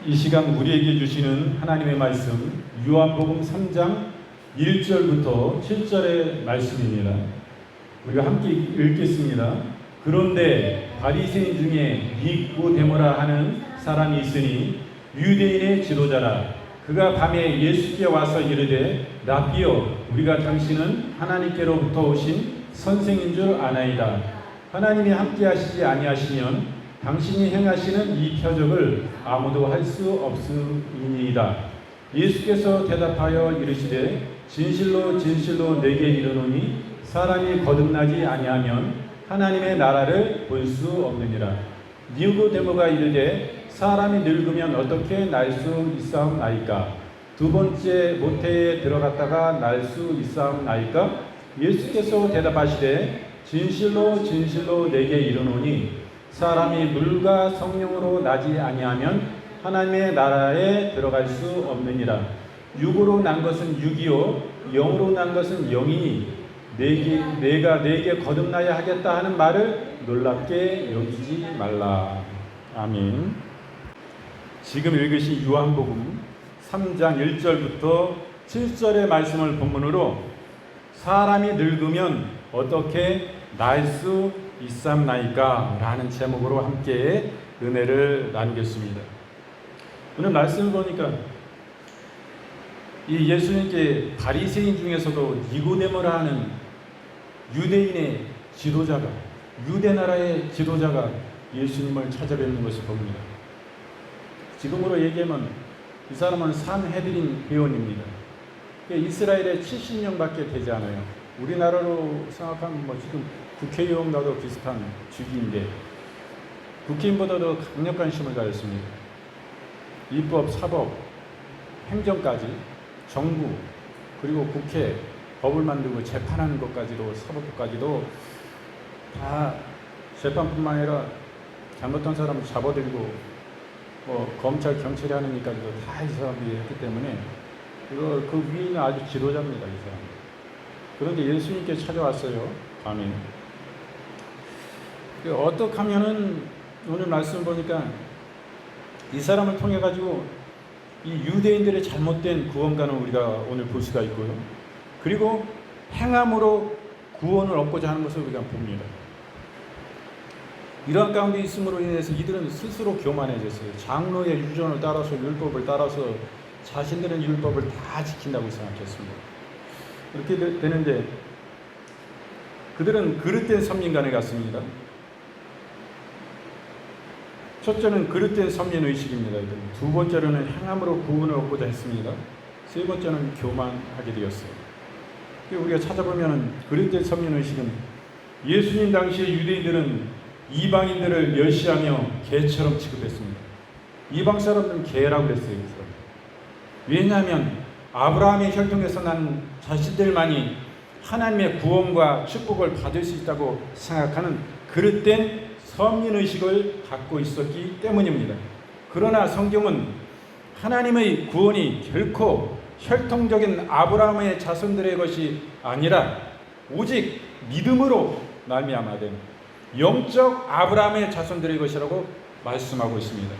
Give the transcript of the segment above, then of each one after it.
이 시간 우리에게 주시는 하나님의 말씀 요한복음 3장 1절부터 7절의 말씀입니다. 우리가 함께 읽겠습니다. 그런데 바리새인 중에 니고데모라 하는 사람이 있으니 유대인의 지도자라. 그가 밤에 예수께 와서 이르되 라삐여, 우리가 당신은 하나님께로부터 오신 선생인 줄 아나이다. 하나님이 함께 하시지 아니하시면 당신이 행하시는 이 표적을 아무도 할 수 없음이니이다. 예수께서 대답하여 이르시되 진실로 진실로 내게 이르노니 사람이 거듭나지 아니하면 하나님의 나라를 볼 수 없느니라. 니고데모가 이르되 사람이 늙으면 어떻게 날 수 있사옵나이까? 두 번째 모태에 들어갔다가 날 수 있사옵나이까? 예수께서 대답하시되 진실로 진실로 내게 이르노니 사람이 물과 성령으로 나지 아니하면 하나님의 나라에 들어갈 수 없느니라. 육으로 난 것은 육이요 영으로 난 것은 영이니 내가 내게 거듭나야 하겠다 하는 말을 놀랍게 여기지 말라. 아멘. 지금 읽으신 요한복음 3장 1절부터 7절의 말씀을 본문으로 사람이 늙으면 어떻게 날 수 있사옵나이까? 라는 제목으로 함께 은혜를 나누겠습니다. 오늘 말씀을 보니까 이 예수님께 바리새인 중에서도 니고데모라 하는 유대인의 지도자가, 유대 나라의 지도자가 예수님을 찾아뵙는 것을 봅니다. 지금으로 얘기하면 이 사람은 산헤드린 회원입니다. 이스라엘에 70년밖에 되지 않아요. 우리나라로 생각하면 지금 국회의원과도 비슷한 직위인데 국회의원보다도 강력한 힘을 가졌습니다. 입법, 사법, 행정까지, 정부, 그리고 국회, 법을 만들고 재판하는 것까지도, 사법까지도 다 재판뿐만 아니라 잘못한 사람을 잡아들이고 검찰, 경찰이 하는 일까지도 다 이 사람들이 했기 때문에 그 위는 아주 지도자입니다, 이 사람. 그런데 예수님께 찾아왔어요, 밤에. 어떻게 하면은 오늘 말씀 보니까 이 사람을 통해 가지고 이 유대인들의 잘못된 구원관을 우리가 오늘 볼 수가 있고요. 그리고 행함으로 구원을 얻고자 하는 것을 우리가 봅니다. 이러한 가운데 있음으로 인해서 이들은 스스로 교만해졌어요. 장로의 유전을 따라서 율법을 따라서 자신들은 율법을 다 지킨다고 생각했습니다. 이렇게 되는데 그들은 그릇된 선민관에 갔습니다. 첫째는 그릇된 선민의식입니다. 두 번째로는 행함으로 구원을 얻고자 했습니다. 세 번째는 교만하게 되었어요. 우리가 찾아보면 그릇된 선민의식은 예수님 당시의 유대인들은 이방인들을 멸시하며 개처럼 취급했습니다. 이방 사람들은 개라고 그랬어요. 왜냐하면 아브라함의 혈통에서 난 자신들만이 하나님의 구원과 축복을 받을 수 있다고 생각하는 그릇된 선민의식을 갖고 있었기 때문입니다. 그러나 성경은 하나님의 구원이 결코 혈통적인 아브라함의 자손들의 것이 아니라 오직 믿음으로 말미암아 된 영적 아브라함의 자손들의 것이라고 말씀하고 있습니다.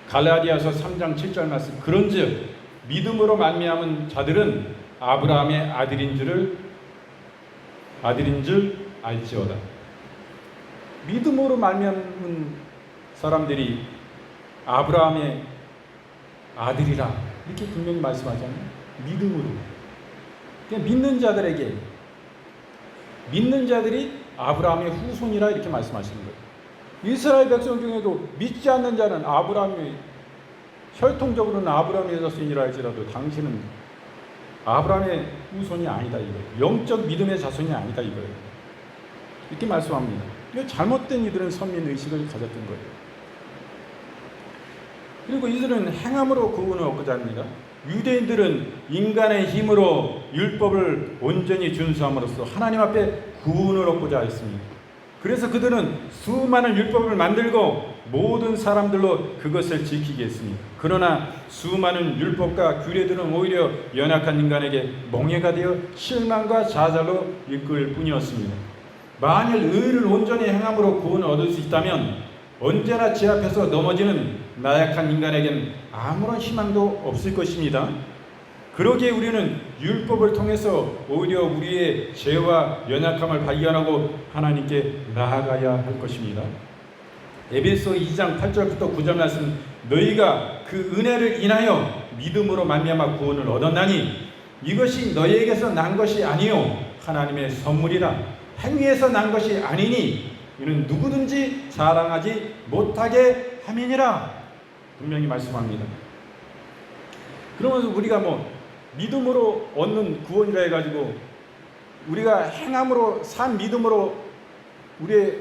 갈라디아서 3장 7절 말씀, 그런즉 믿음으로 말미암은 자들은 아브라함의 아들인 줄 알지어다. 믿음으로 말미암은 사람들이 아브라함의 아들이라 이렇게 분명히 말씀하잖아요. 믿음으로. 그냥 믿는 자들이 아브라함의 후손이라 이렇게 말씀하시는 거예요. 이스라엘 백성 중에도 믿지 않는 자는 아브라함의 혈통적으로는 아브라함의 자손이라 할지라도 당신은 아브라함의 후손이 아니다 이거예요. 영적 믿음의 자손이 아니다 이거예요. 이렇게 말씀합니다. 잘못된 이들은 선민의식을 가졌던 거예요. 그리고 이들은 행함으로 구원을 얻고자 합니다. 유대인들은 인간의 힘으로 율법을 온전히 준수함으로써 하나님 앞에 구원을 얻고자 했습니다. 그래서 그들은 수많은 율법을 만들고 모든 사람들로 그것을 지키게 했습니다. 그러나 수많은 율법과 규례들은 오히려 연약한 인간에게 멍해가 되어 실망과 좌절로 이끌 뿐이었습니다. 만일 의를 온전히 행함으로 구원을 얻을 수 있다면 언제나 제 앞에서 넘어지는 나약한 인간에겐 아무런 희망도 없을 것입니다. 그러기에 우리는 율법을 통해서 오히려 우리의 죄와 연약함을 발견하고 하나님께 나아가야 할 것입니다. 에베소 2장 8절부터 9절 말씀, 너희가 그 은혜를 인하여 믿음으로 말미암아 구원을 얻었나니 이것이 너희에게서 난 것이 아니요 하나님의 선물이라. 행위에서 난 것이 아니니 이는 누구든지 자랑하지 못하게 함이니라. 분명히 말씀합니다. 그러면서 우리가 믿음으로 얻는 구원이라 해가지고 우리가 행함으로 산 믿음으로 우리의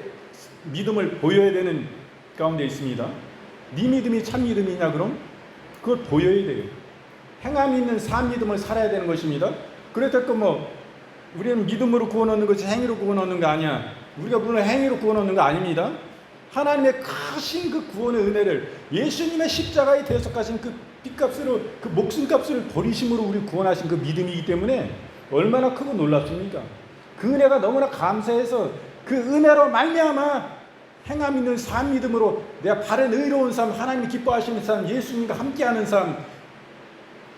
믿음을 보여야 되는 가운데 있습니다. 네 믿음이 참 믿음이냐? 그럼 그걸 보여야 돼요. 행함 있는 산 믿음을 살아야 되는 것입니다. 그래서 우리는 믿음으로 구원 얻는 것이 행위로 구원 얻는 거 아니야. 우리가 물론 행위로 구원 얻는 거 아닙니다. 하나님의 크신 그 구원의 은혜를, 예수님의 십자가에 대속하신 그 빚값으로, 그 목숨값을 버리심으로 우리 구원하신 그 믿음이기 때문에 얼마나 크고 놀랍습니까? 그 은혜가 너무나 감사해서 그 은혜로 말미암아 행함 있는 산 믿음으로 내가 바른 의로운 삶, 하나님이 기뻐하시는 삶, 예수님과 함께하는 삶,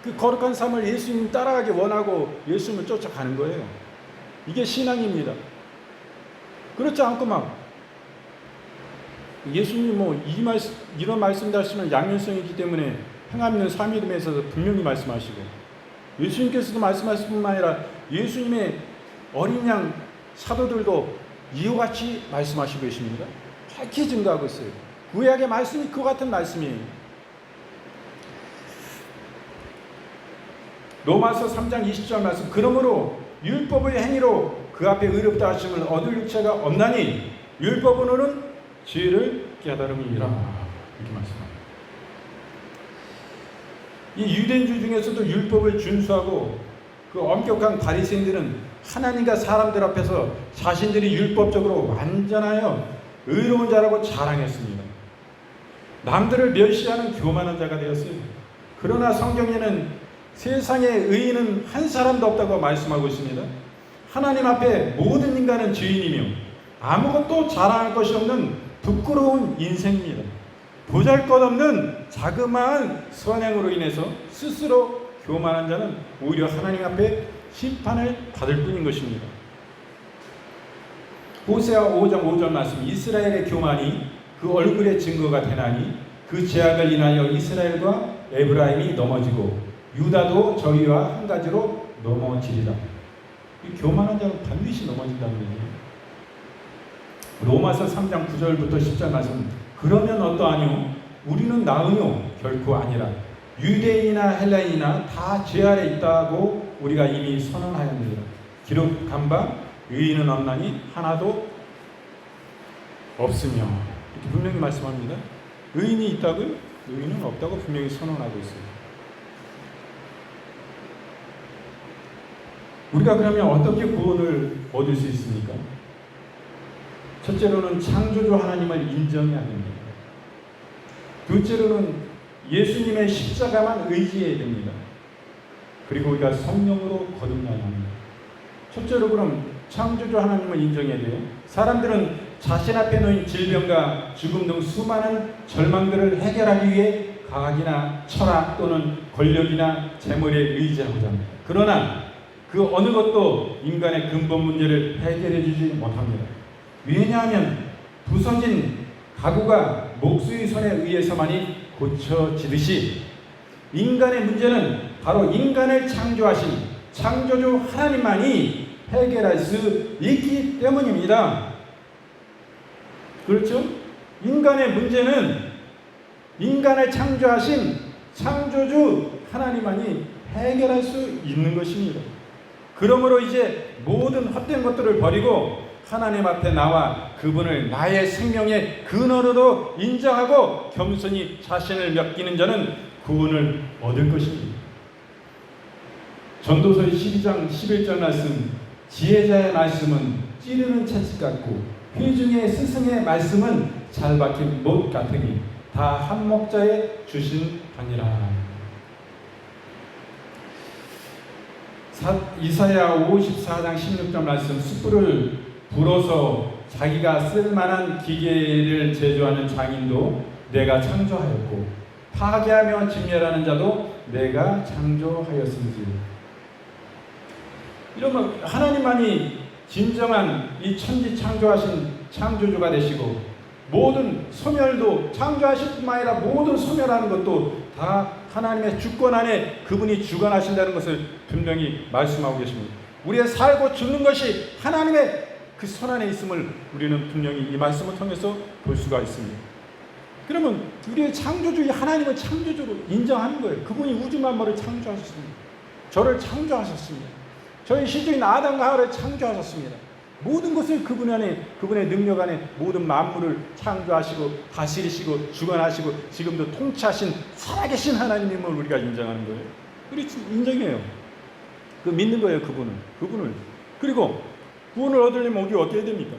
그 거룩한 삶을 예수님 따라가기 원하고 예수님을 쫓아가는 거예요. 이게 신앙입니다. 그렇지 않고 예수님이 이런 말씀도 하시면 양면성이기 때문에 행함 있는 산 믿음에 있어서 분명히 말씀하시고, 예수님께서도 말씀하실 뿐만 아니라 예수님의 어린 양 사도들도 이와 같이 말씀하시고 계십니다. 밝히 증거하고 있어요. 구약의 말씀이 그와 같은 말씀이에요. 로마서 3장 20절 말씀, 그러므로 율법의 행위로 그 앞에 의롭다 하심을 얻을 육체가 없나니 율법으로는 죄를 깨달음이니라. 이렇게 말씀합니다. 이 유대인들 중에서도 율법을 준수하고 그 엄격한 바리새인들은 하나님과 사람들 앞에서 자신들이 율법적으로 완전하여 의로운 자라고 자랑했습니다. 남들을 멸시하는 교만한 자가 되었어요. 그러나 성경에는 세상에 의인은 한 사람도 없다고 말씀하고 있습니다. 하나님 앞에 모든 인간은 죄인이며 아무것도 자랑할 것이 없는 부끄러운 인생입니다. 보잘것없는 자그마한 선행으로 인해서 스스로 교만한 자는 오히려 하나님 앞에 심판을 받을 뿐인 것입니다. 호세아 5장 5절 말씀, 이스라엘의 교만이 그 얼굴의 증거가 되나니 그 죄악을 인하여 이스라엘과 에브라임이 넘어지고 유다도 저희와 한 가지로 넘어지리라. 이 교만한 자는 반드시 넘어진다는 얘기예요. 로마서 3장 9절부터 10절 말씀, 그러면 어떠하뇨? 우리는 나으뇨? 결코 아니라 유대인이나 헬라인이나 다 죄 아래 있다고 우리가 이미 선언하였느니라. 기록한 바 의인은 없나니 하나도 없으며. 이렇게 분명히 말씀합니다. 의인이 있다고요? 의인은 없다고 분명히 선언하고 있어요. 우리가 그러면 어떻게 구원을 얻을 수 있습니까? 첫째로는 창조주 하나님을 인정해야 됩니다. 둘째로는 예수님의 십자가만 의지해야 됩니다. 그리고 우리가 성령으로 거듭나야 합니다. 첫째로 그럼 창조주 하나님을 인정해야 돼요. 사람들은 자신 앞에 놓인 질병과 죽음 등 수많은 절망들을 해결하기 위해 과학이나 철학 또는 권력이나 재물에 의지하고자 합니다. 그러나 그 어느 것도 인간의 근본 문제를 해결해 주지 못합니다. 왜냐하면 부서진 가구가 목수의 손에 의해서만이 고쳐지듯이 인간의 문제는 바로 인간을 창조하신 창조주 하나님만이 해결할 수 있기 때문입니다. 그렇죠? 인간의 문제는 인간을 창조하신 창조주 하나님만이 해결할 수 있는 것입니다. 그러므로 이제 모든 헛된 것들을 버리고 하나님 앞에 나와 그분을 나의 생명의 근원으로 인정하고 겸손히 자신을 맡기는 자는 구원을 얻을 것입니다. 전도서 12장 11절 말씀, 지혜자의 말씀은 찌르는 채찍 같고 회중의 스승의 말씀은 잘 박힌 못 같으니 다 한 목자에 주신 바니라. 이사야 54장 16절 말씀, 숯불을 불어서 자기가 쓸만한 기계를 제조하는 장인도 내가 창조하였고 파괴하며 진멸하는 자도 내가 창조하였은지. 이러면 하나님만이 진정한 이 천지 창조하신 창조주가 되시고 모든 소멸도 창조하실 뿐만 아니라 모든 소멸하는 것도 다 하나님의 주권 안에 그분이 주관하신다는 것을 분명히 말씀하고 계십니다. 우리의 살고 죽는 것이 하나님의 그 손 안에 있음을 우리는 분명히 이 말씀을 통해서 볼 수가 있습니다. 그러면 우리의 창조주의 하나님을 창조주로 인정하는 거예요. 그분이 우주 만물을 창조하셨습니다. 저를 창조하셨습니다. 저희 시주인 아담과 하와를 창조하셨습니다. 모든 것을 그분 안에, 그분의 능력 안에 모든 만물을 창조하시고 다스리시고 주관하시고 지금도 통치하신 살아계신 하나님임을 우리가 인정하는 거예요. 우리 인정해요. 그 믿는 거예요. 그분을. 그리고 구원을 얻으려면 우리 어떻게 해야 됩니까?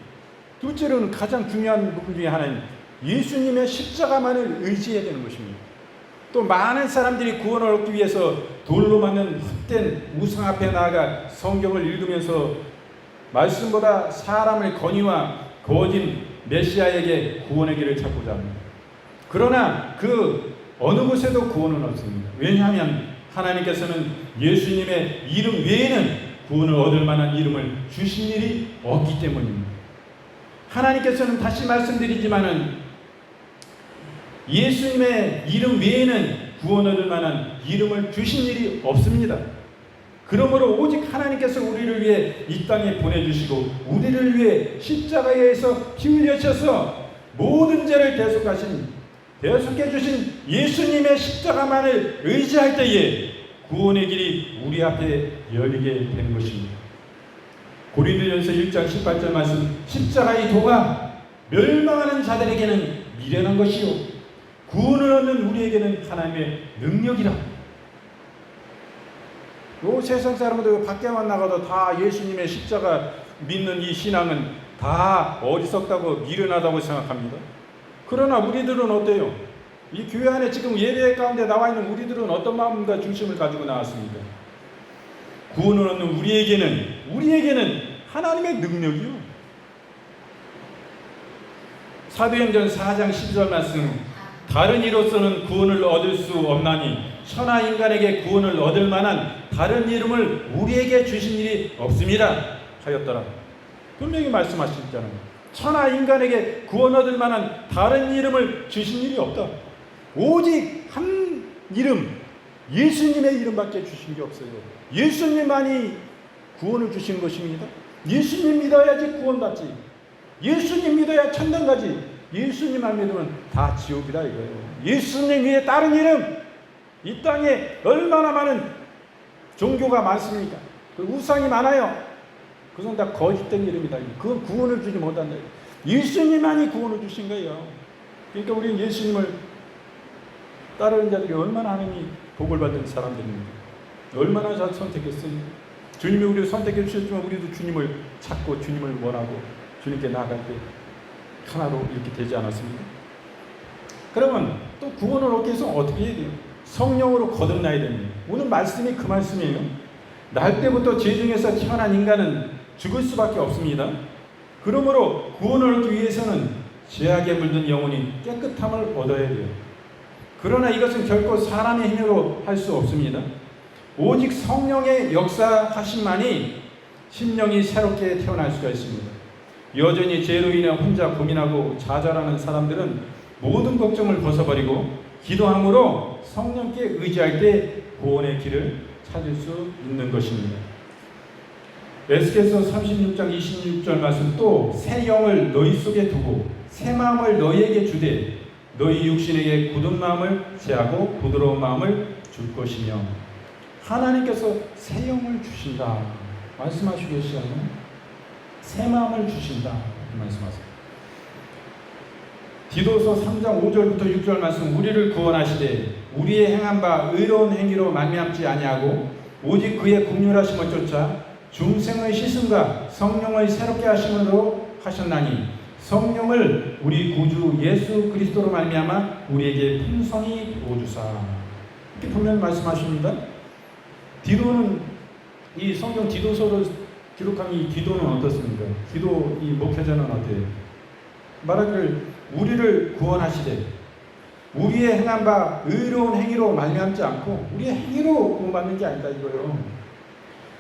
둘째로는 가장 중요한 부분 중에 하나는 예수님의 십자가만을 의지해야 되는 것입니다. 또 많은 사람들이 구원을 얻기 위해서 돌로 만든 헛된 우상 앞에 나아가 성경을 읽으면서 말씀보다 사람의 권위와 거짓 메시아에게 구원의 길을 찾고자 합니다. 그러나 그 어느 곳에도 구원은 없습니다. 왜냐하면 하나님께서는 예수님의 이름 외에는 구원을 얻을 만한 이름을 주신 일이 없기 때문입니다. 하나님께서는 다시 말씀드리지만은 예수님의 이름 외에는 구원 얻을 만한 이름을 주신 일이 없습니다. 그러므로 오직 하나님께서 우리를 위해 이 땅에 보내주시고 우리를 위해 십자가에서 피 흘려셔서 모든 죄를 대속해 주신 예수님의 십자가만을 의지할 때에 구원의 길이 우리 앞에 열리게 되는 것입니다. 고린도전서 1장 18절 말씀, 십자가의 도가 멸망하는 자들에게는 미련한 것이요 구원을 얻는 우리에게는 하나님의 능력이라. 요 세상 사람들 밖에만 나가도 다 예수님의 십자가 믿는 이 신앙은 다 어리석다고 미련하다고 생각합니다. 그러나 우리들은 어때요? 이 교회 안에 지금 예배 가운데 나와 있는 우리들은 어떤 마음과 중심을 가지고 나왔습니까? 구원을 얻는 우리에게는 하나님의 능력이요. 사도행전 4장 12절 말씀, 다른 이로서는 구원을 얻을 수 없나니 천하 인간에게 구원을 얻을 만한 다른 이름을 우리에게 주신 일이 없습니다 하였더라. 분명히 말씀하시잖아요. 천하 인간에게 구원 얻을 만한 다른 이름을 주신 일이 없다. 오직 한 이름, 예수님의 이름밖에 주신 게 없어요. 예수님만이 구원을 주신 것입니다. 예수님 믿어야지 구원받지. 예수님 믿어야 천당 가지. 예수님만 믿으면 다 지옥이다 이거예요. 예수님 위에 다른 이름, 이 땅에 얼마나 많은 종교가 많습니까? 우상이 많아요. 그건 다 거짓된 이름이다. 그건 구원을 주지 못한다. 예수님만이 구원을 주신 거예요. 그러니까 우리는 예수님을 따르는 자들이 얼마나 하나님이 복을 받은 사람들입니다. 얼마나 잘 선택했어요. 주님이 우리를 선택해 주셨지만 우리도 주님을 찾고 주님을 원하고 주님께 나아갈 때 하나로 이렇게 되지 않았습니까? 그러면 또 구원을 얻기 위해서 어떻게 해야 돼요? 성령으로 거듭나야 됩니다. 오늘 말씀이 그 말씀이에요. 날 때부터 죄 중에서 태어난 인간은 죽을 수밖에 없습니다. 그러므로 구원을 얻기 위해서는 죄악에 물든 영혼이 깨끗함을 얻어야 돼요. 그러나 이것은 결코 사람의 힘으로 할 수 없습니다. 오직 성령의 역사하심만이 심령이 새롭게 태어날 수가 있습니다. 여전히 죄로 인해 혼자 고민하고 좌절하는 사람들은 모든 걱정을 벗어버리고 기도함으로 성령께 의지할 때 구원의 길을 찾을 수 있는 것입니다. 에스겔서 36장 26절 말씀, 또 새 영을 너희 속에 두고 새 마음을 너희에게 주되 너희 육신에게 굳은 마음을 제하고 부드러운 마음을 줄 것이며. 하나님께서 새 영을 주신다 말씀하시고 계시잖아요. 새 마음을 주신다 말씀하세요. 디도서 3장 5절부터 6절 말씀, 우리를 구원하시되 우리의 행한 바 의로운 행위로 말미암지 아니하고 오직 그의 긍휼하심을 쫓아 중생의 씻음과 성령의 새롭게 하심으로 하셨나니 성령을 우리 구주 예수 그리스도로 말미암아 우리에게 풍성히 부어주사. 이렇게 분명히 말씀하십니다. 디도는 이 성경 디도서를 기록한 이 디도는 어떻습니까? 디도 이 목회자는 어때요? 말하기를 우리를 구원하시되 우리의 행한 바 의로운 행위로 말미암지 않고 우리의 행위로 구원받는 게 아니다 이거예요.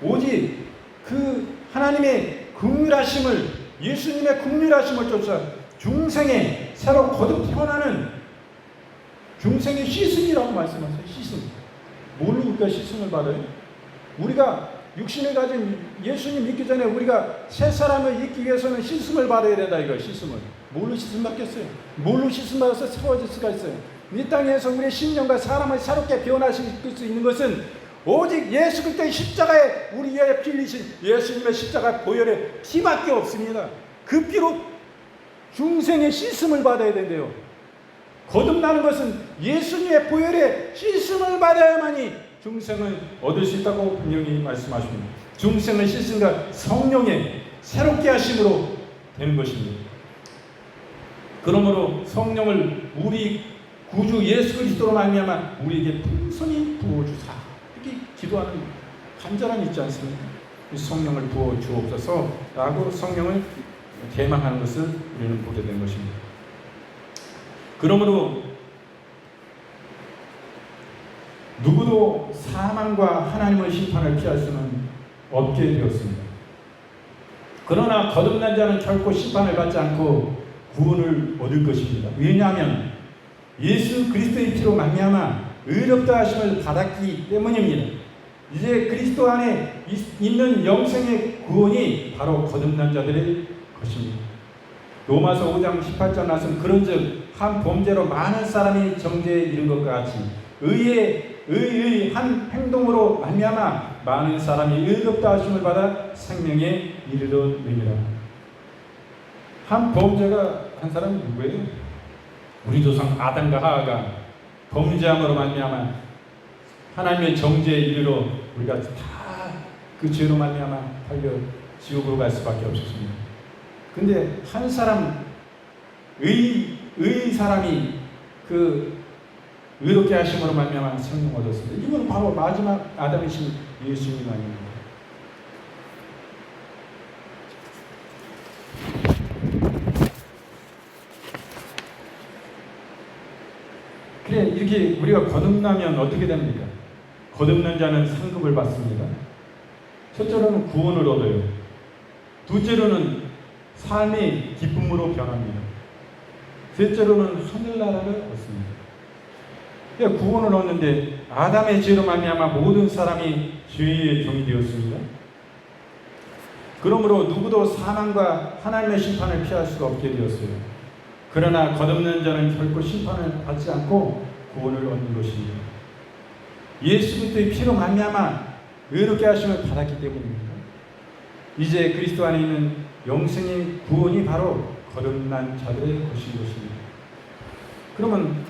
오직 그 하나님의 긍휼하심을, 예수님의 긍휼하심을 쫓아 중생에 새로 거듭 태어나는 중생의 시승이라고 말씀하세요. 시승. 뭘로 우리가 시승을 받아요? 우리가 육신을 가진 예수님 믿기 전에 우리가 새 사람을 잊기 위해서는 시승을 받아야 된다 이거예요. 시승을. 뭘로 시승 받겠어요? 뭘로 시승 받아서 새로워질 수가 있어요? 이 땅에서 우리의 심령과 사람을 새롭게 변화시킬 수 있는 것은 오직 예수 그리스도의 십자가에 우리 위하여 피 흘리신 예수님의 십자가 보혈의 피밖에 없습니다. 그 피로 중생의 씻음을 받아야 된대요. 거듭나는 것은 예수님의 보혈의 씻음을 받아야만이 중생을 얻을 수 있다고 분명히 말씀하십니다. 중생을 씻음과 성령의 새롭게 하심으로 되는 것입니다. 그러므로 성령을 우리 구주 예수 그리스도로 말미암아 우리에게 풍성히 부어주사 이렇게 기도하는 간절함이 있지 않습니까? 성령을 부어 주옵소서라고 성령을 개망하는 것을 우리는 보게 된 것입니다. 그러므로 누구도 사망과 하나님의 심판을 피할 수는 없게 되었습니다. 그러나 거듭난 자는 결코 심판을 받지 않고 구원을 얻을 것입니다. 왜냐하면 예수 그리스도의 피로 말미암아 의롭다 하심을 받았기 때문입니다. 이제 그리스도 안에 있는 영생의 구원이 바로 거듭난 자들의 것입니다. 로마서 5장 18절 말씀 그런즉 한 범죄로 많은 사람이 정죄에 이른 것과 같이 의의 한 행동으로 말미암아 많은 사람이 의롭다 하심을 받아 생명에 이르렀느니라. 한 범죄가 한 사람이 누구예요? 우리 조상 아담과 하와가 범죄함으로 말미암아 하나님의 정죄에 이르러 우리가 다 그 죄로 말미암아 달려 지옥으로 갈 수밖에 없었습니다. 근데 한 사람 의 사람이 그 의롭게 하심으로 말미암아 생명 얻었습니다. 이건 바로 마지막 아담이신 예수님 아닙니까? 그래 이렇게 우리가 거듭나면 어떻게 됩니까? 거듭난 자는 상급을 받습니다. 첫째로는 구원을 얻어요. 둘째로는 삶의 기쁨으로 변합니다. 셋째로는 하늘나라를 얻습니다. 그러니까 구원을 얻는데 아담의 죄로 말미암아 모든 사람이 죄의 종이 되었습니다. 그러므로 누구도 사망과 하나님의 심판을 피할 수가 없게 되었어요. 그러나 거듭난 자는 결코 심판을 받지 않고 구원을 얻는 것입니다. 예수 그리스도의 피로 말미암아 의롭게 하심을 받았기 때문입니다. 이제 그리스도 안에 있는 영생의 구원이 바로 거듭난 자들의 것인 것입니다. 그러면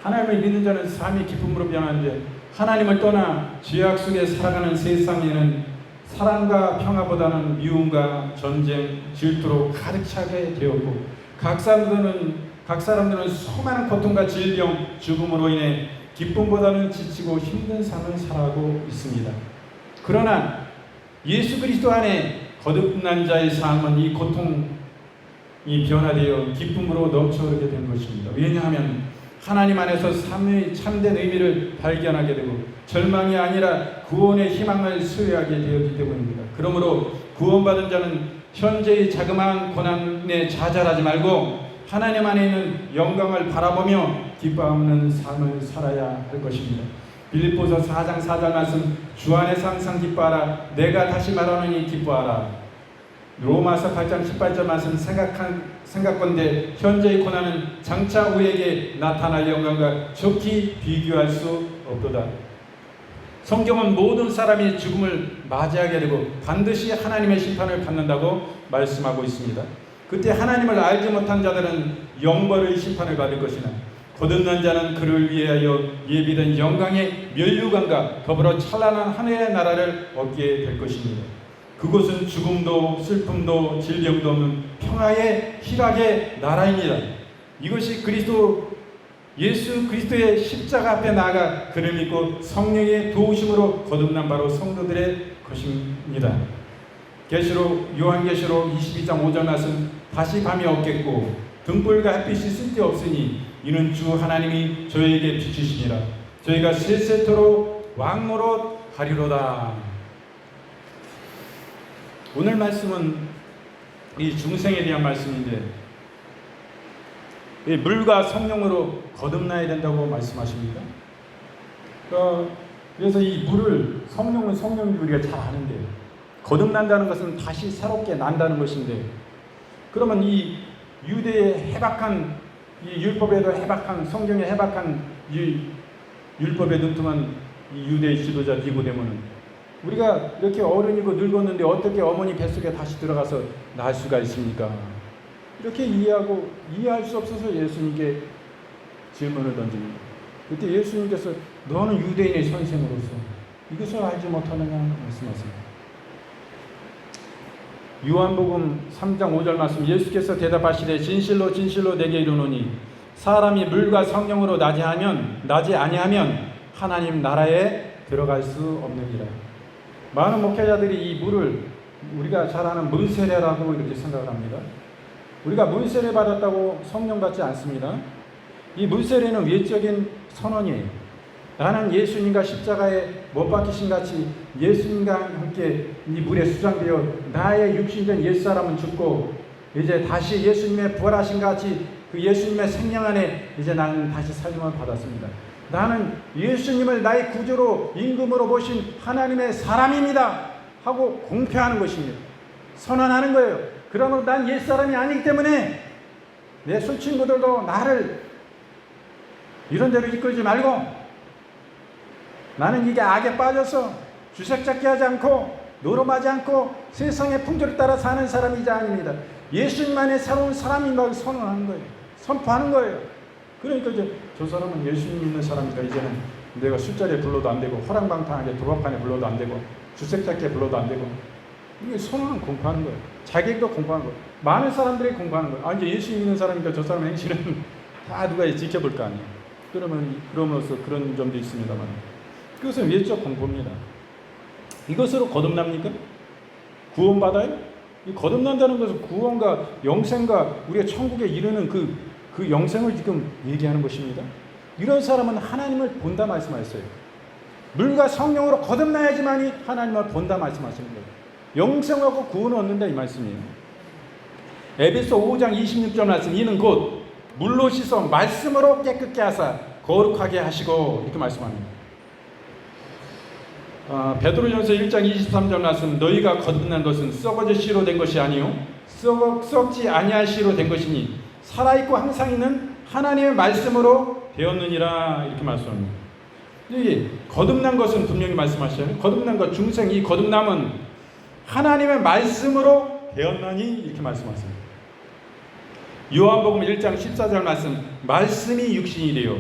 하나님을 믿는 자는 삶의 기쁨으로 변하는데 하나님을 떠나 죄악 속에 살아가는 세상에는 사랑과 평화보다는 미움과 전쟁, 질투로 가득 차게 되었고 각 사람들은 수많은 고통과 질병, 죽음으로 인해 기쁨보다는 지치고 힘든 삶을 살아가고 있습니다. 그러나 예수 그리스도 안에 거듭난 자의 삶은 이 고통이 변화되어 기쁨으로 넘쳐흐르게 된 것입니다. 왜냐하면 하나님 안에서 삶의 참된 의미를 발견하게 되고 절망이 아니라 구원의 희망을 소유하게 되었기 때문입니다. 그러므로 구원받은 자는 현재의 자그마한 고난에 좌절하지 말고 하나님 안에 있는 영광을 바라보며 기뻐하는 삶을 살아야 할 것입니다. 빌립보서 4장 4절 말씀 주 안에서 항상 기뻐하라 내가 다시 말하노니 기뻐하라. 로마서 8장 18절 말씀 생각건대 현재의 고난은 장차 우리에게 나타날 영광과 좋게 비교할 수 없도다. 성경은 모든 사람이 죽음을 맞이하게 되고 반드시 하나님의 심판을 받는다고 말씀하고 있습니다. 그때 하나님을 알지 못한 자들은 영벌의 심판을 받을 것이나 거듭난 자는 그를 위하여 예비된 영광의 면류관과 더불어 찬란한 하늘의 나라를 얻게 될 것입니다. 그곳은 죽음도 슬픔도 질병도 없는 평화의 희락의 나라입니다. 이것이 예수 그리스도의 십자가 앞에 나아가 그를 믿고 성령의 도우심으로 거듭난 바로 성도들의 것입니다. 요한계시록 22장 5절 말씀 다시 밤이 없겠고 등불과 햇빛이 쓸데없으니 이는 주 하나님이 저에게 비추시니라. 저희가 세세토록 왕노릇 하리로다. 오늘 말씀은 이 중생에 대한 말씀인데, 이 물과 성령으로 거듭나야 된다고 말씀하십니다. 그래서 이 물을, 성령은 성령이 우리가 잘 아는데, 거듭난다는 것은 다시 새롭게 난다는 것인데, 그러면 이 유대의 해박한, 이 율법에도 해박한, 성경에 해박한 이 율법에 눈통한 이 유대의 지도자 니고데모는, 우리가 이렇게 어른이고 늙었는데 어떻게 어머니 뱃속에 다시 들어가서 날 수가 있습니까? 이렇게 이해할 수 없어서 예수님께 질문을 던집니다. 그때 예수님께서 너는 유대인의 선생으로서 이것을 알지 못하느냐 말씀하십니다. 요한복음 3장 5절 말씀, 예수께서 대답하시되 진실로 진실로 내게 이르노니 사람이 물과 성령으로 나지 아니하면 하나님 나라에 들어갈 수 없느니라. 많은 목회자들이 이 물을 우리가 잘 아는 문세례라고 이렇게 생각을 합니다. 우리가 문세례 받았다고 성령 받지 않습니다. 이 문세례는 외적인 선언이에요. 나는 예수님과 십자가에 못 박히신 같이 예수님과 함께 이 물에 수장되어 나의 육신된 옛사람은 죽고 이제 다시 예수님의 부활하신 같이 그 예수님의 생명 안에 이제 나는 다시 삶을 받았습니다. 나는 예수님을 나의 구주로 임금으로 모신 하나님의 사람입니다 하고 공표하는 것입니다. 선언하는 거예요. 그러면 난 옛사람이 아니기 때문에 내 술친구들도 나를 이런 데로 이끌지 말고, 나는 이게 악에 빠져서 주색잡기 하지 않고 노름하지 않고 세상의 풍조를 따라 사는 사람이 이제 아닙니다. 예수님만의 새로운 사람이라고 선언하는 거예요. 선포하는 거예요. 그러니까 이제 저 사람은 예수님 믿는 사람이니까 이제는 내가 술자리에 불러도 안 되고 허랑방탕하게 도박판에 불러도 안 되고 주색잡기에 불러도 안 되고, 이게 선언은 공포하는 거예요. 자기도 공포하는 거예요. 많은 사람들이 공포하는 거예요. 이제 예수 믿는 사람이니까 저 사람 행실은 다 누가 지켜볼 거 아니에요. 그러면서 그런 점도 있습니다만, 그것은 외적 공포입니다. 이것으로 거듭납니까? 구원받아요? 이 거듭난다는 것은 구원과 영생과 우리가 천국에 이르는 그 영생을 지금 얘기하는 것입니다. 이런 사람은 하나님을 본다 말씀하셨어요. 물과 성령으로 거듭나야지만이 하나님을 본다 말씀하시는 거예요. 영생하고 구원을 얻는다 이 말씀이에요. 에베소 5장 26절 말씀, 이는 곧 물로 씻어 말씀으로 깨끗게 하사 거룩하게 하시고, 이렇게 말씀합니다. 베드로전서 1장 23절 말씀, 너희가 거듭난 것은 썩어질 씨로 된 것이 아니요 썩지 아니할 씨로 된 것이니 살아있고 항상 있는 하나님의 말씀으로 되었느니라, 이렇게 말씀합니다. 여기 거듭난 것은 분명히 말씀하시잖아요. 거듭난 것, 중생, 이 거듭남은 하나님의 말씀으로 되었나니, 이렇게 말씀하십니다. 요한복음 1장 14절 말씀, 말씀이 육신이 되어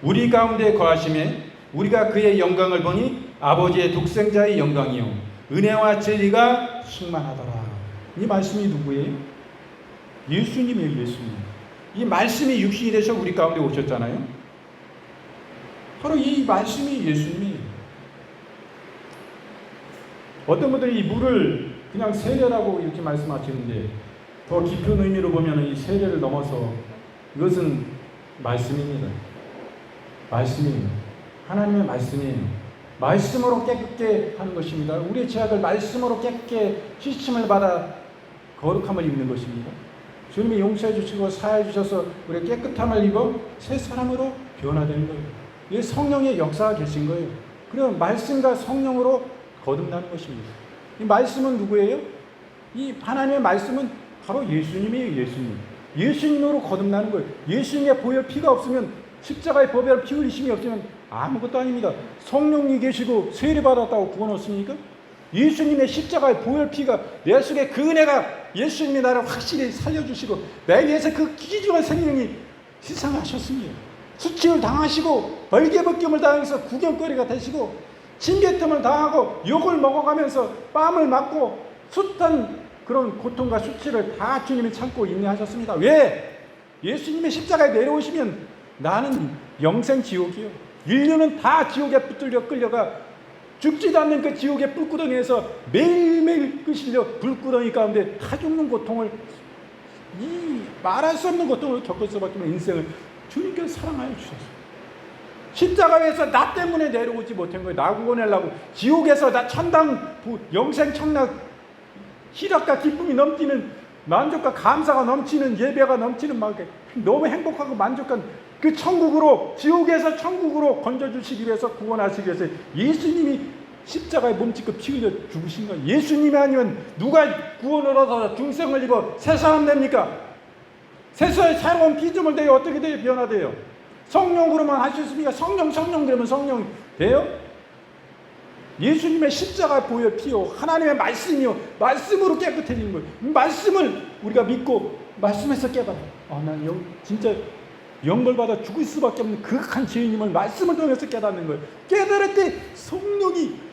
우리 가운데 거하심에 우리가 그의 영광을 보니 아버지의 독생자의 영광이요 은혜와 진리가 충만하더라. 이 말씀이 누구예요? 예수님이에요. 예수님. 이 말씀이 육신이 되셔 우리 가운데 오셨잖아요. 바로 이 말씀이 예수님이에요. 어떤 분들이 이 물을 그냥 세례라고 이렇게 말씀하시는데, 더 깊은 의미로 보면 이 세례를 넘어서 이것은 말씀입니다. 말씀이에요. 하나님의 말씀이에요. 말씀으로 깨끗게 하는 것입니다. 우리의 죄악을 말씀으로 깨끗게 씻음을 받아 거룩함을 입는 것입니다. 주님이 용서해 주시고 사해 주셔서 우리 깨끗함을 입어 새 사람으로 변화되는 거예요. 이게 성령의 역사가 계신 거예요. 그럼 말씀과 성령으로 거듭나는 것입니다. 이 말씀은 누구예요? 이 하나님의 말씀은 바로 예수님이에요. 예수님. 예수님으로 거듭나는 거예요. 예수님의 보혈 피가 없으면, 십자가의 보혈 피 흘리심이 없으면 아무것도 아닙니다. 성령이 계시고 세례 받았다고 구원 얻습니까? 예수님의 십자가의 보혈 피가 내 속에 그 은혜가, 예수님이 나를 확실히 살려주시고 내 위해서 그 귀중한 생명이 희생하셨습니다. 수치를 당하시고 벌개벗김을 당해서 구경거리가 되시고 침뱉음을 당하고 욕을 먹어가면서 뺨을 맞고 숱한 그런 고통과 수치를 다 주님이 참고 인내하셨습니다. 왜? 예수님의 십자가에 내려오시면 나는 영생 지옥이요, 인류는 다 지옥에 붙들려 끌려가 죽지도 않는 그 지옥의 불구덩이에서 매일매일 끄실려 불구덩이 가운데 다 죽는 고통을, 이 말할 수 없는 고통을 겪을 수밖에 없는 인생을 주님께서 사랑하여 주셨어요. 십자가에서 나 때문에 내려오지 못한 거예요. 나 구원하려고. 지옥에서 나 천당 영생 천락 희락과 기쁨이 넘치는, 만족과 감사가 넘치는, 예배가 넘치는, 막 너무 행복하고 만족한 그 천국으로, 지옥에서 천국으로 건져주시기 위해서, 구원하시기 위해서 예수님이 십자가에 몸짓고 피 흘려 죽으신 거예요. 예수님이 아니면 누가 구원을 얻어서 중생을 입어 새 사람 됩니까? 새로운 피조물 돼요. 어떻게 돼요? 변화돼요. 성령으로만 할 수 있습니까? 성령 그러면 성령 돼요? 예수님의 십자가 보여 피요, 하나님의 말씀이요, 말씀으로 깨끗해지는 거예요. 말씀을 우리가 믿고 말씀에서 깨달아. 난 진짜 영벌받아 죽을 수밖에 없는 극한 죄인임을 말씀을 통해서 깨닫는 거예요. 깨달을 때 성령이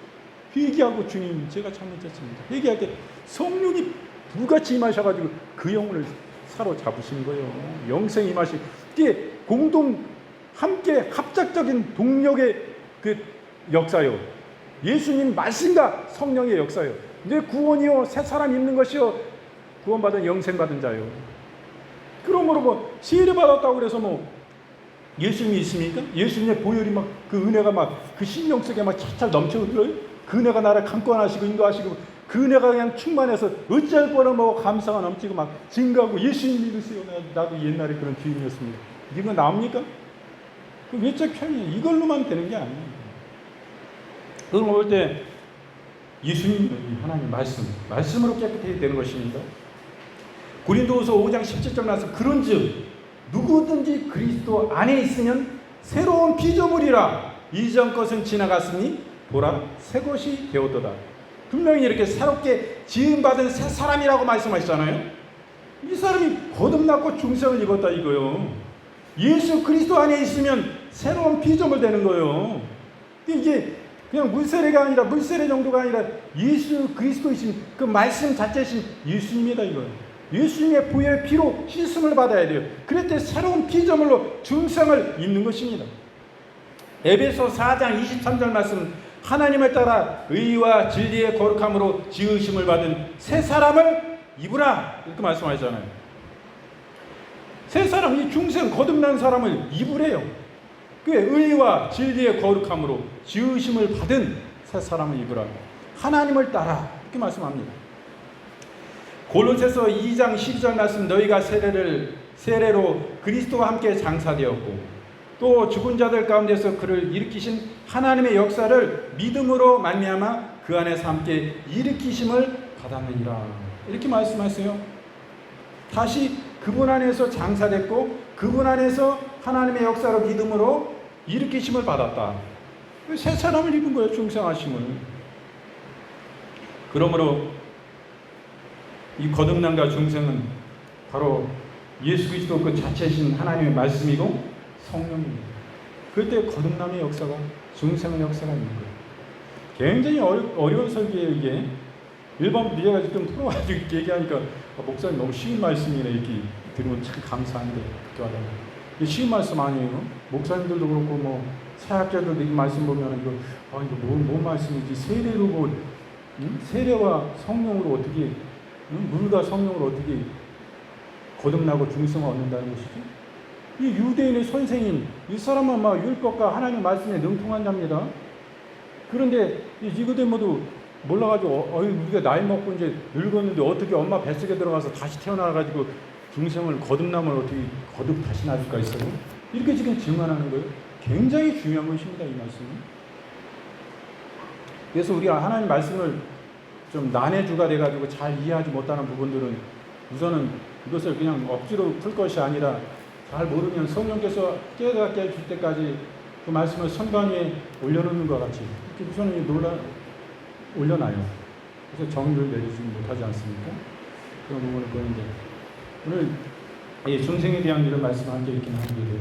회개하고, 주님 제가 잘못했습니다, 회개할 때 성령이 불같이 임하셔가지고 그 영혼을 사로잡으신 거예요. 영생이 임하시고, 이게 함께 합작적인 동력의 그 역사요. 예수님 말씀과 성령의 역사요. 내 구원이요, 새 사람 입는 것이요, 구원받은 영생받은 자요. 그러므로 뭐 세례받았다고 그래서 뭐 예수님이 있습니까? 예수님의 보혈이 막 그 은혜가 막 그 심령 속에 막 차차 넘쳐 흘러요. 그 은혜가 나를 강권하시고 인도하시고, 그 은혜가 그냥 충만해서 어찌할 뻔을 뭐 감사가 넘치고 막 증가하고, 예수님 믿으세요. 나도 옛날에 그런 주인이었습니다. 이거 나옵니까? 그 외적 표현이 이걸로만 되는 게 아니에요. 그걸 볼 때 예수님, 하나님 말씀으로 깨끗해야 되는 것입니다. 고린도후서 5장 17절 나서 그런즉 누구든지 그리스도 안에 있으면 새로운 피조물이라, 이전 것은 지나갔으니 보라 새 것이 되었도다. 분명히 이렇게 새롭게 지음받은 새 사람이라고 말씀하시잖아요. 이 사람이 거듭났고 중생을 입었다 이거요. 예수 그리스도 안에 있으면 새로운 피조물 되는 거예요. 이게 그냥 물세례가 아니라, 물세례 정도가 아니라 예수 그리스도이신 그 말씀 자체이신 예수님이다 이거예요. 예수님의 보혈 피로 씻음을 받아야 돼요. 그럴 때 새로운 피조물로 중생을 입는 것입니다. 에베소 4장 23절 말씀, 하나님을 따라 의와 진리의 거룩함으로 지으심을 받은 새 사람을 입으라, 이렇게 말씀하셨잖아요. 새 사람, 이 중생 거듭난 사람을 입으래요. 그 의와 진리의 거룩함으로 지으심을 받은 새 사람을 입으라, 하나님을 따라, 이렇게 말씀합니다. 골로새서 2장 12절 말씀, 너희가 세례로 그리스도와 함께 장사되었고 또 죽은 자들 가운데서 그를 일으키신 하나님의 역사를 믿음으로 말미암아 그 안에서 함께 일으키심을 받았느니라, 이렇게 말씀하세요. 다시 그분 안에서 장사됐고 그분 안에서 하나님의 역사로 믿음으로 일으키심을 받았다. 새 사람을 입은 거예요. 중생하심을. 그러므로 이 거듭남과 중생은 바로 예수 그리스도 그 자체이신 하나님의 말씀이고 성령입니다. 그때 거듭남의 역사가, 중생의 역사가 있는 거예요. 굉장히 어려운 설교예요 이게. 일반 미래가 지금 풀어가지고 이렇게 얘기하니까 목사님 너무 쉬운 말씀이네, 이렇게 들으면 참 감사한데, 그렇게 하다가 쉬운 말씀 아니에요. 목사님들도 그렇고 뭐 사역자들도 이 말씀 보면 이거 뭔 말씀이지? 세례로 뭐 세례와 성령으로 어떻게, 물과 성령으로 어떻게 거듭나고 중생을 얻는다는 것이지? 이 유대인의 선생인 이 사람은 막 율법과 하나님 말씀에 능통한 자입니다. 그런데 이거들 모두 몰라가지고 우리가 나이 먹고 이제 늙었는데 어떻게 엄마 뱃속에 들어가서 다시 태어나가지고 중생을, 거듭남을 어떻게 거듭 다시 날 수가 있어요? 이렇게 지금 증언하는 거예요. 굉장히 중요한 것입니다, 이 말씀은. 그래서 우리가 하나님 말씀을 좀 난해주가 돼가지고 잘 이해하지 못하는 부분들은 우선은 이것을 그냥 억지로 풀 것이 아니라, 잘 모르면 성령께서 깨닫게 해줄 때까지 그 말씀을 선반 위에 올려놓는 것 같이 이렇게 우선은 올려놔요. 그래서 정의를 내리지 못하지 않습니까? 그런 부분을 보는데, 오늘 이 중생에 대한 이런 말씀을 함께 이렇게 나누게 돼요.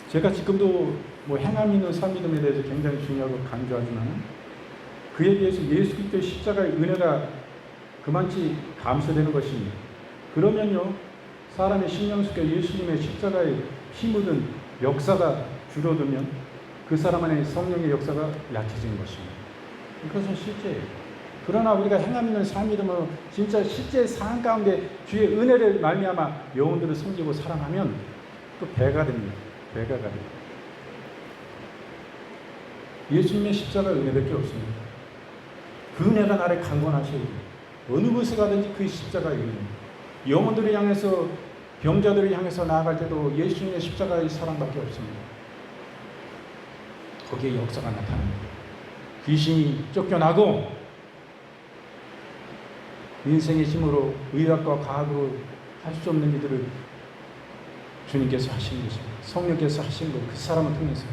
제가 지금도 뭐 행함 있는 삶믿음에 대해서 굉장히 중요하고 강조하지만, 그에 비해서 예수 그리스도의 십자가의 은혜가 그만치 감소되는 것입니다. 그러면요, 사람의 심령 속에 예수님의 십자가의 피 묻은 역사가 줄어들면 그 사람 안에 성령의 역사가 약해지는 것입니다. 이것은 실제예요. 그러나 우리가 행함 있는 삶이름으로 진짜 실제 상황 가운데 주의 은혜를 말미암아 영혼들을 섬기고 사랑하면 또 배가 됩니다. 배가 됩니다. 예수님의 십자가 은혜밖에 없습니다. 그 은혜가 나를 강권하셔야 돼요. 어느 곳에 가든지 그 십자가의 은혜. 영혼들을 향해서, 병자들을 향해서 나아갈 때도 예수님의 십자가의 사랑밖에 없습니다. 거기에 역사가 나타납니다. 귀신이 쫓겨나고 인생의 힘으로, 의학과 과학으로 할 수 없는 일들을 주님께서 하시는 것입니다. 성령께서 하시는 것, 그 사람을 통해서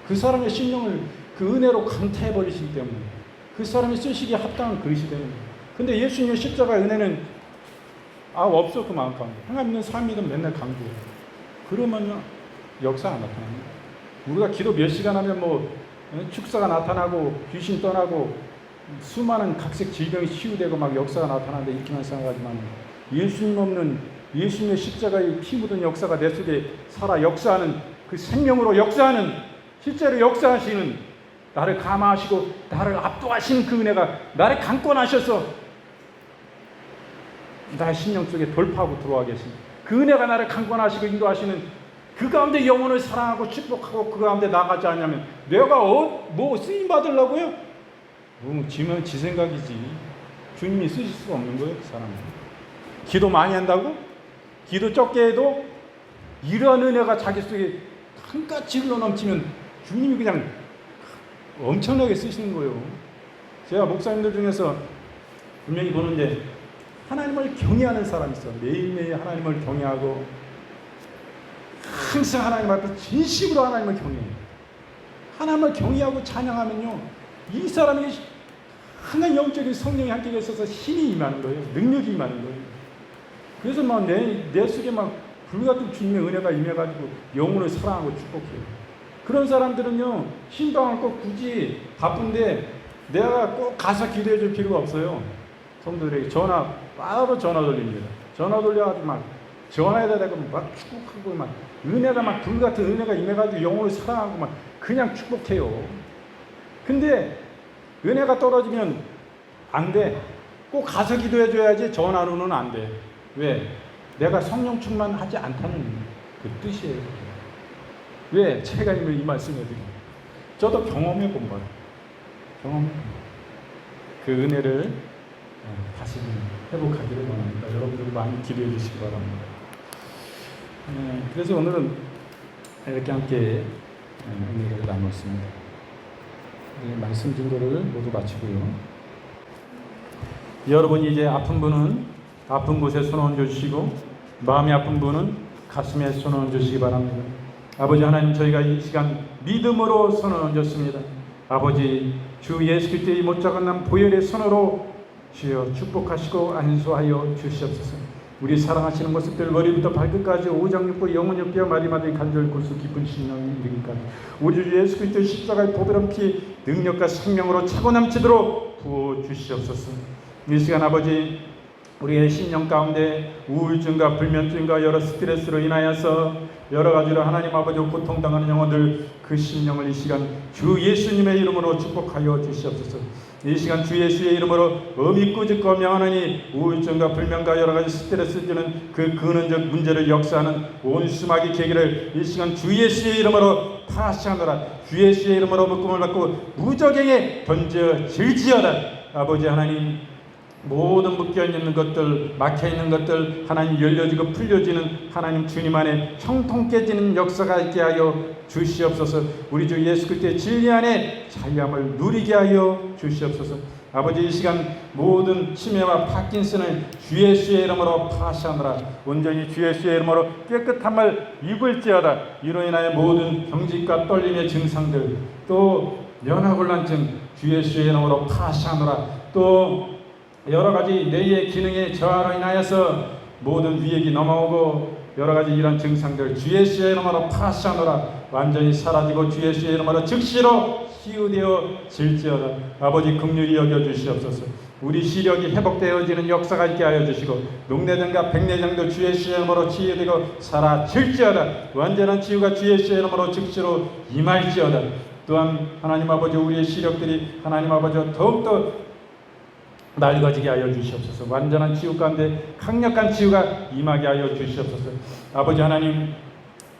그 사람의 심령을 그 은혜로 강타해버리시기 때문에 그 사람이 쓰시기에 합당한 그릇이 되는 거예요. 근데 예수님의 십자가의 은혜는 없어. 그 마음 가운데 하나님 있는 삶이든 맨날 강조해요. 그러면 역사 안 나타납니다. 우리가 기도 몇 시간 하면 축사가 나타나고 귀신 떠나고 수많은 각색 질병이 치유되고 막 역사가 나타나는데 이렇게만 생각하지만 예수님 없는, 예수님의 십자가의 피 묻은 역사가 내 속에 살아 역사하는, 그 생명으로 역사하는, 실제로 역사하시는, 나를 감화하시고 나를 압도하시는 그 은혜가 나를 강권하셔서 나의 심령 속에 돌파하고 들어와 계십니다. 그 은혜가 나를 강권하시고 인도하시는, 그 가운데 영혼을 사랑하고 축복하고 그 가운데 나가지 않냐면 내가 쓰임 받으려고요? 지면 지 생각이지. 주님이 쓰실 수가 없는 거예요. 그 사람은. 기도 많이 한다고? 기도 적게 해도 이러한 은혜가 자기 속에 한까지 흘러넘치면 주님이 그냥 엄청나게 쓰시는 거예요. 제가 목사님들 중에서 분명히 보는데 하나님을 경외하는 사람이 있어. 매일매일 하나님을 경외하고 항상 하나님 앞에 진심으로 하나님을 경외해요. 하나님을 경외하고 찬양하면요, 이 사람이 하나님 영적인 성령이 함께 있어서 힘이 임하는 거예요. 능력이 임하는 거예요. 그래서 막 내 속에 막 불같은 주님의 은혜가 임해가지고 영혼을 사랑하고 축복해요. 그런 사람들은요, 신방을 꼭 굳이 바쁜데 내가 꼭 가서 기도해 줄 필요가 없어요. 성도들에게 바로 전화 돌립니다. 전화 돌려가지고 막 전화에다 대고 막 축복하고 막 은혜가 막 불같은 은혜가 임해가지고 영혼을 사랑하고 막 그냥 축복해요. 근데 은혜가 떨어지면 안 돼. 꼭 가서 기도해 줘야지 전화로는 안 돼. 왜? 내가 성령 충만하지 않다는 그 뜻이에요. 왜? 제가 이 말씀을 드립니다. 저도 경험해 본 거예요. 그 은혜를 다시 회복하기를 원합니다. 여러분들 많이 기도해 주시기 바랍니다. 그래서 오늘은 이렇게 함께 은혜를 나눴습니다. 말씀 증거를 모두 마치고요. 여러분이 이제 아픈 분은 아픈 곳에 손 얹어 주시고, 마음이 아픈 분은 가슴에 손 얹어 주시기 바랍니다. 아버지 하나님, 저희가 이 시간 믿음으로 손을 얹었습니다. 아버지, 주 예수 그리스도의 못자국난 보혈의 손으로 주여 축복하시고 안수하여 주시옵소서. 우리 사랑하시는 모습들 머리부터 발끝까지 오장육부 영혼육뼈 마디마디 간절 골수 깊은 신령이 이르기까지 우리 주 예수 그리스도의 십자가의 보배로운 피 능력과 생명으로 차고 넘치도록 부어 주시옵소서. 이 시간 아버지, 우리의 심령 가운데 우울증과 불면증과 여러 스트레스로 인하여서 여러 가지로 하나님 아버지 고통당하는 영혼들, 그 심령을 이 시간 주 예수님의 이름으로 축복하여 주시옵소서. 이 시간 주 예수의 이름으로 엄히 꾸짖고 명하노니 우울증과 불면과 여러 가지 스트레스 주는 그 근원적 문제를 역사하는 온 수막의 계기를 이 시간 주 예수의 이름으로 파하시하노라. 주 예수의 이름으로 묶음을 받고 무적행에 던져질지어다. 아버지 하나님, 모든 묶여있는 것들, 막혀있는 것들 하나님 열려지고 풀려지는 하나님 주님 안에 형통 깨지는 역사가 있게 하여 주시옵소서. 우리 주 예수 그리스도의 진리 안에 자유함을 누리게 하여 주시옵소서. 아버지, 이 시간 모든 치매와 파킨슨을 주 예수의 이름으로 파하시하노라. 온전히 주 예수의 이름으로 깨끗함을 입을지어다. 이로 인하여 모든 경직과 떨림의 증상들, 또 면화곤란증 주 예수의 이름으로 파하시하노라. 또 여러 가지 뇌의 기능의 저하로 인하여서 모든 위액이 넘어오고 여러 가지 이런 증상들 주 예수의 이름으로 파하시하노라. 완전히 사라지고 주 예수의 이름으로 즉시로 치유되어 질지어다. 아버지, 긍휼히 여겨 주시옵소서. 우리 시력이 회복되어지는 역사가 있게 하여 주시고, 녹내장과 백내장도 주 예수의 이름으로 치유되고 사라질지어다. 완전한 치유가 주 예수의 이름으로 즉시로 임할지어다. 또한 하나님 아버지, 우리의 시력들이 하나님 아버지 더욱더 맑아지게 하여 주시옵소서. 완전한 치유 가운데 강력한 치유가 임하게 하여 주시옵소서. 아버지 하나님,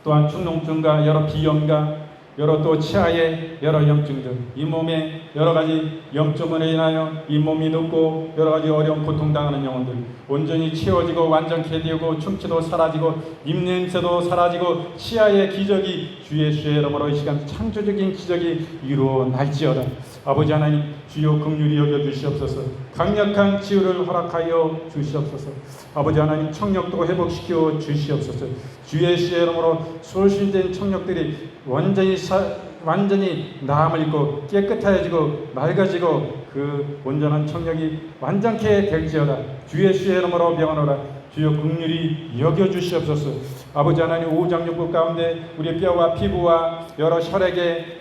또한 축농증과 여러 비염과 여러 또 치아의 여러 염증들, 이 몸에 여러 가지 염증으로 인하여 이 몸이 눕고 여러 가지 어려운 고통당하는 영혼들 온전히 채워지고 완전케 되고 충치도 사라지고 입냄새도 사라지고 치아의 기적이 주 예수의 이름으로 이 시간 창조적인 기적이 이루어날지어다. 아버지 하나님, 주여 긍휼히 여겨주시옵소서. 강력한 치유를 허락하여 주시옵소서. 아버지 하나님, 청력도 회복시켜 주시옵소서. 주 예수의 이름으로 소실된 청력들이 완전히 나음을 입고 깨끗해지고 맑아지고 그 온전한 청력이 완전케 될지어다. 주 예수의 이름으로 명하노라. 주여 긍휼히 여겨주시옵소서. 아버지 하나님, 오장육부 가운데 우리 뼈와 피부와 여러 혈액에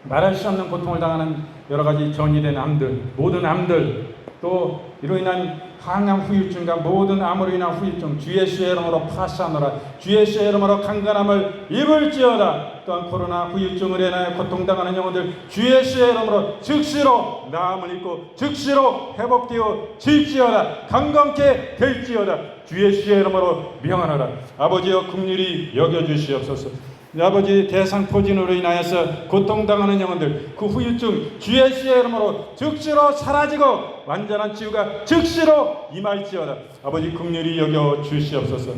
말할 수 없는 고통을 당하는 여러 가지 전이된 암들, 모든 암들, 또 이로 인한 항암 후유증과 모든 암으로 인한 후유증 주 예수의 이름으로 파시하노라. 주 예수의 이름으로 강건함을 입을지어다. 또한 코로나 후유증으로 인하여 고통당하는 영혼들 주 예수의 이름으로 즉시로 나음을 입고 즉시로 회복되어 질지어다. 강건케 될지어다. 주 예수의 이름으로 명하노라. 아버지여 긍휼히 여겨주시옵소서. 아버지, 대상포진으로 인하여서 고통당하는 영혼들 그 후유증 주 예수의 이름으로 즉시로 사라지고 완전한 치유가 즉시로 임할지어다. 아버지 긍휼히 여겨 주시옵소서.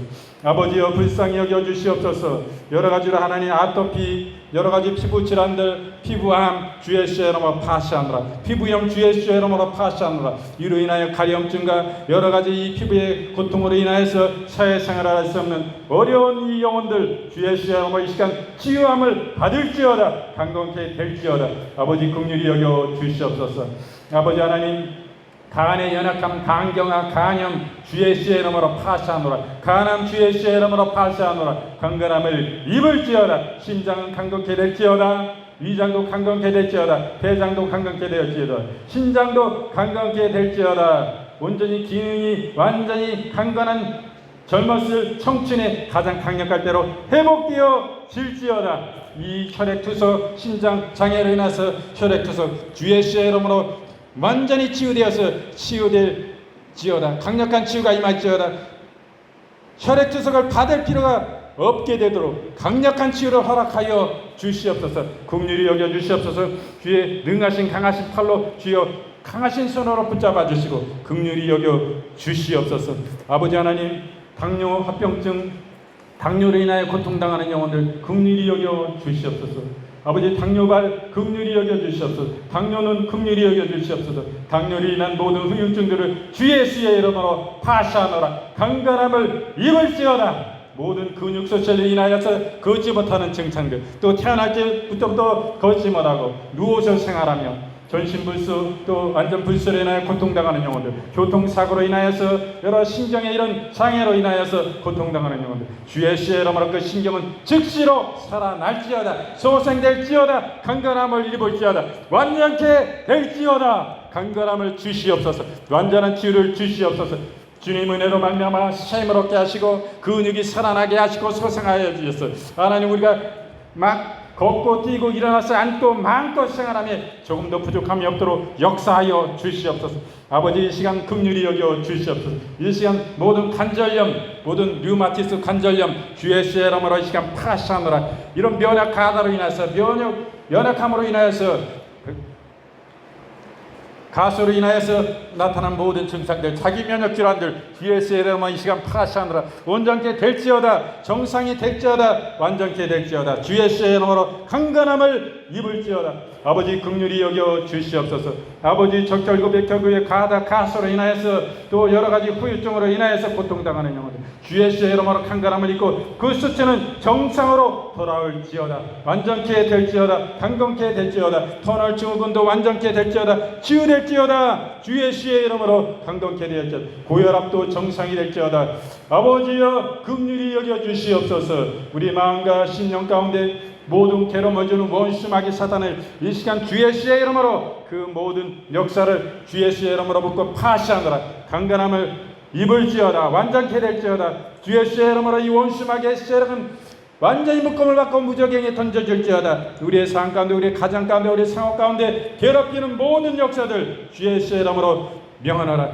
아버지여 불쌍히 여겨 주시옵소서. 여러 가지로 하나님 아토피, 여러 가지 피부 질환들, 피부암 주 예수의 이름으로 파시하노라. 피부염 주 예수의 이름으로 파시하노라. 이로 인하여 가려움증과 여러 가지 이 피부의 고통으로 인하여서 사회생활을 할 수 없는 어려운 이 영혼들 주 예수의 이름으로 이 시간 치유함을 받을지어다. 강건케 될지어다. 아버지 긍휼히 여겨 주시옵소서. 아버지 하나님, 간의 연약함, 간경화, 간염 주 예수의 이름으로 파시하노라. 간암 주 예수의 이름으로 파시하노라. 강건함을 입을지어다. 심장은 강건케 될지어다. 위장도 강건케 될지어다. 폐장도 강건케 될지어다. 신장도 강건케 될지어다. 온전히 기능이 완전히 강건한 젊었을 청춘의 가장 강력할 때로 회복되어 질지어다. 이 혈액투석, 심장 장애로 인해서 혈액투석 주 예수의 이름으로 완전히 치유되어서 치유될지어다. 강력한 치유가 임할지어다. 혈액투석을 받을 필요가 없게 되도록 강력한 치유를 허락하여 주시옵소서. 긍휼히 여겨 주시옵소서. 주의 능하신 강하신 팔로 주여 강하신 손으로 붙잡아 주시고 긍휼히 여겨 주시옵소서. 아버지 하나님, 당뇨, 합병증, 당뇨로 인하여 고통당하는 영혼들 긍휼히 여겨 주시옵소서. 아버지, 당뇨발 긍휼히 여겨 주시옵소서. 당뇨는 긍휼히 여겨 주시옵소서. 당뇨로 인한 모든 후유증들을 주 예수의 이름으로 파시하노라. 강건함을 입을지어다. 모든 근육소실로 인하여서 걷지 못하는 증상들, 또 태어날 때부터 걷지 못하고 누워서 생활하며 전신불수, 또 완전불수로 인하여 고통당하는 영혼들, 교통사고로 인하여서 여러 신경의 이런 장애로 인하여서 고통당하는 영혼들 주 예수의 이름으로 그 신경은 즉시로 살아날지어다. 소생될지어다. 강건함을 입을지어다. 완전케 될지어다. 강건함을 주시옵소서. 완전한 치유를 주시옵소서. 주님 은혜로 말미암아 쉼을 얻게 하시고 근육이 살아나게 하시고 소생하여 주셨어. 하나님, 우리가 막 걷고 뛰고 일어나서 앉고 마음껏 생활하며 조금 더 부족함이 없도록 역사하여 주시옵소서. 아버지, 이 시간 긍휼히 여겨 주시옵소서. 이 시간 모든 관절염, 모든 류마티스 관절염 주 예수의 이름으로 이 시간 파시하노라. 이런 면역 가다로 인해서 연약함으로 인하여서 가수로 인하여서 나타난 모든 증상들, 자기 면역 질환들 주 예수의 이름으로 이 시간 파시하노라. 온전케 될지어다. 정상이 될지어다. 완전케 될지어다. 주 예수의 이름으로 강건함을 입을지어다. 아버지 긍휼히 여겨 주시옵소서. 아버지, 적혈구 백혈구의 가수로 인하여서 또 여러 가지 후유증으로 인하여서 고통당하는 영혼들 주 예수의 이름으로 강건함을 입고 그 수치는 정상으로 돌아올지어다. 완전케 될지어다. 강건케 될지어다. 터널 증후군도 완전케 될지어다. 치유될지어다. 주 예수의 이름으로 강건케 될지어다. 고혈압도 정상이 될지어다. 아버지여 긍휼히 여겨 주시옵소서. 우리 마음과 심령 가운데 모든 괴로워주는 원수마귀 사단을 이 시간 주 예수의 이름으로 그 모든 역사를 주 예수의 이름으로 붙고 파시하노라. 강건함을 입을지어다. 완전케 될지어다. 주 예수의 이름으로 이 원수마귀의 세력은 완전히 묶음을 받고 무적행에 던져줄지어다. 우리의 삶 가운데, 우리의 가정 가운데, 우리의 상업 가운데 괴롭히는 모든 역사들 주 예수의 이름으로 명하노라.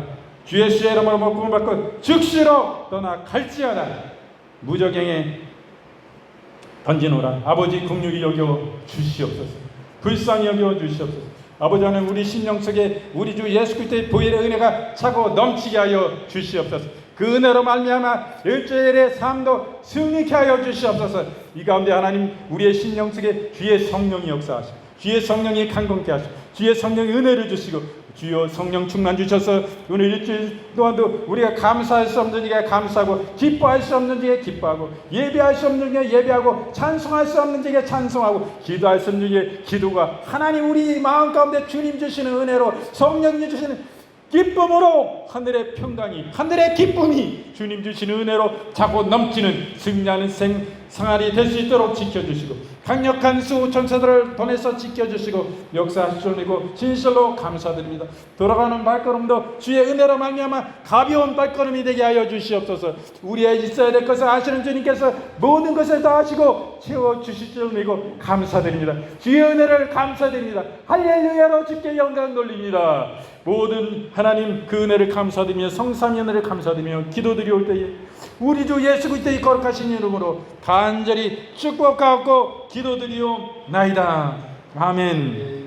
주 예수의 이름으로 묶음을 받고 즉시로 떠나갈지어다. 무적행에 던지노라. 아버지 긍휼히 여겨 주시옵소서. 불쌍히 여겨 주시옵소서. 아버지 하나님, 우리 심령 속에 우리 주 예수 그리스도의 보혈의 은혜가 차고 넘치게 하여 주시옵소서. 그 은혜로 말미암아 일주일의 삶도 승리케 하여 주시옵소서. 이 가운데 하나님, 우리의 심령 속에 주의 성령이 역사하시고 주의 성령이 강건케 하시고 주의 성령이 은혜를 주시고 주여 성령 충만 주셔서 오늘 일주일 동안도 우리가 감사할 수 없는 지에 감사하고 기뻐할 수 없는 지에 기뻐하고 예배할 수 없는 지에 예배하고 찬송할 수 없는 지에 찬송하고 기도할 수 없는 지에 기도가 하나님 우리 마음 가운데 주님 주시는 은혜로 성령님 주시는 기쁨으로 하늘의 평강이 하늘의 기쁨이 주님 주시는 은혜로 차고 넘치는 승리하는 생활이 될 수 있도록 지켜주시고 강력한 수호천사들을 보내서 지켜주시고 역사하시고 진실로 감사드립니다. 돌아가는 발걸음도 주의 은혜로 말미암아 가벼운 발걸음이 되게 하여 주시옵소서. 우리의 있어야 될 것을 아시는 주님께서 모든 것을 다 하시고 채워주실 줄 믿고 감사드립니다. 주의 은혜를 감사드립니다. 할렐루야로 주께 영광 돌립니다. 모든 하나님 그 은혜를 감사드리며 성삼위 은혜를 감사드리며 기도드리올 때에 우리 주 예수 그리스도의 거룩하신 이름으로 간절히 축복하고 기도드리옵나이다. 아멘.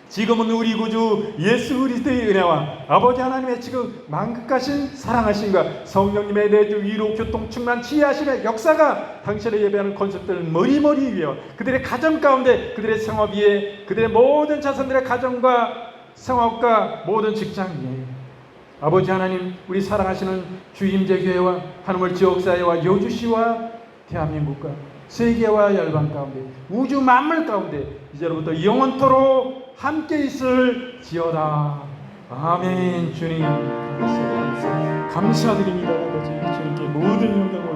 지금은 우리 구주 예수 그리스도의 은혜와 아버지 하나님의 지금 만극하신 사랑하심과 성령님의 내주 위로 교통 충만 치유하심의 역사가 당신의 예배하는 권속들 머리머리 위에 그들의 가정 가운데 그들의 생업 위에 그들의 모든 자손들의 가정과 성업과 모든 직장 위에 아버지 하나님 우리 사랑하시는 주임제교회와 하늘물 지역사회와 여주시와 대한민국과 세계와 열방 가운데 우주 만물 가운데 이제로부터 영원토록 함께 있을지어다. 아멘. 주님 감사드립니다. 아버지 주님께 모든 영광을